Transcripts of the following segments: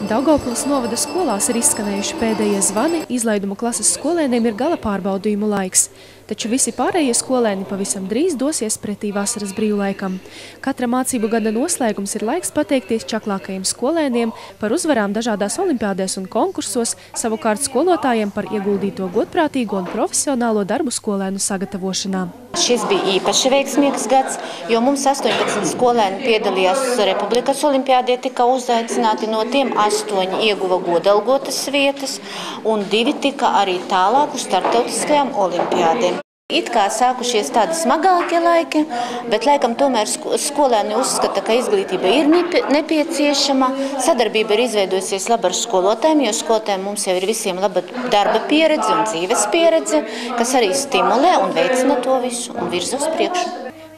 Daugavpils novada skolās ir izskanējuši pēdējie zvani, izlaidumu klases skolēniem ir gala pārbaudījumu laiks. Taču visi pārējie skolēni pavisam drīz dosies pretī vasaras brīvlaikam. Katra mācību gada noslēgums ir laiks pateikties čaklākajiem skolēniem par uzvarām dažādās olimpiādēs un konkursos, savukārt skolotājiem par ieguldīto godprātīgo un profesionālo darbu skolēnu sagatavošanā. Šis bija īpaši veiksmīgs gads, jo mums 18 skolēni piedalījās Republikas olimpiādē, tika uzaicināti, no tiem 8 ieguva godalgotas vietas un 2 tika arī tālāk uz starptautiskajām olimpiādēm. It kā sākušies tādi smagākie laiki, bet laikam tomēr skolēni uzskata, ka izglītība ir nepieciešama. Sadarbība ir izveidojusies laba ar skolotājiem, jo skolotājiem mums jau ir visiem laba darba pieredze un dzīves pieredze, kas arī stimulē un veicina to visu un virza uz priekšu.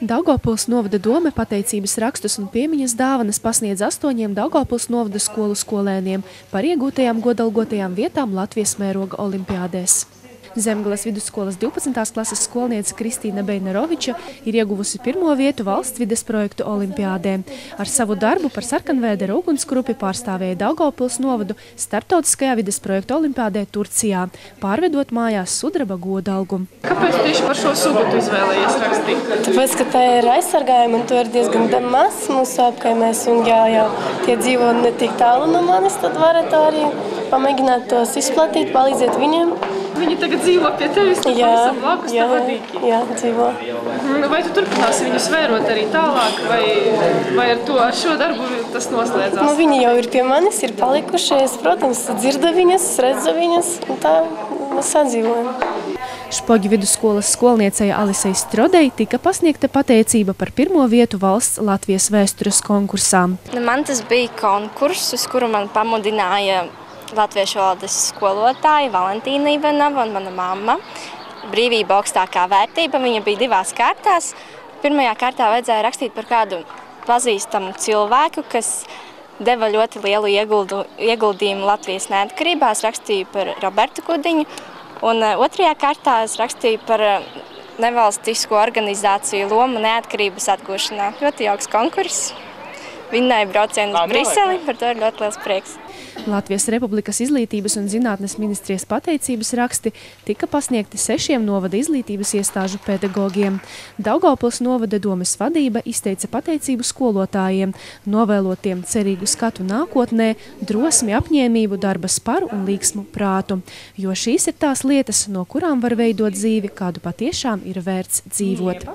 Daugavpils novada dome pateicības rakstus un piemiņas dāvanas pasniedz 8 Daugavpils novada skolu skolēniem par iegūtajām godalgotajām vietām Latvijas mēroga olimpiādēs. Zemgales vidusskolas 12. klases skolniece Kristīna Beineroviča ir ieguvusi 1. vietu valsts vides projektu olimpiādē. Ar savu darbu par sarkanvēdera ugunsgrupi pārstāvēja Daugavpils novadu starptautiskajā vides projektu olimpiādē Turcijā, pārvedot mājās sudraba godalgu. Kāpēc tieši par šo sugu tu izvēlējies rakstīt? Tāpēc, ka tā ir aizsargājuma un to ir diezgan maz mūsu apkaimēs. Un ja tie dzīvo ne tik tālu no manis, tad varat arī pamēģināt tos izplatīt, palīdzēt viņiem. Viņi tagad dzīvo pie tevis, pavisam blakus tava dīki. Jā, dzīvo. Vai tu turpināsi viņus vērot arī tālāk, vai ar šo darbu tas noslēdzās? Nu, viņi jau ir pie manis, ir palikušies, protams, dzirda viņas, redza viņas, un tā mēs sadzīvojam. Špoģu vidusskolas skolniecei Alisei Strodei tika pasniegta pateicība par 1. vietu valsts Latvijas vēstures konkursā. Man tas bija konkurss, uz kuru man pamudināja latviešu valodas skolotāja Valentīna Ivanova un mana mamma. Brīvība augstākā vērtība, viņa bija 2 kārtās. Pirmajā kārtā vajadzēja rakstīt par kādu pazīstamu cilvēku, kas deva ļoti lielu ieguldījumu Latvijas neatkarībā. Es rakstīju par Robertu Kudiņu. Un 2. kārtā es rakstīju par nevalstisko organizāciju lomu neatkarības atgūšanā. Ļoti jauks konkurss. Vinnēja braucienu uz Briseli, par to ir ļoti liels prieks. Latvijas Republikas izglītības un zinātnes ministrijas pateicības raksti tika pasniegti 6 novada izglītības iestāžu pedagogiem. Daugavpils novada domes vadība izteica pateicību skolotājiem, novēlotiem cerīgu skatu nākotnē, drosmi, apņēmību, darba sparu un līksmu prātu. Jo šīs ir tās lietas, no kurām var veidot dzīvi, kādu patiešām ir vērts dzīvot.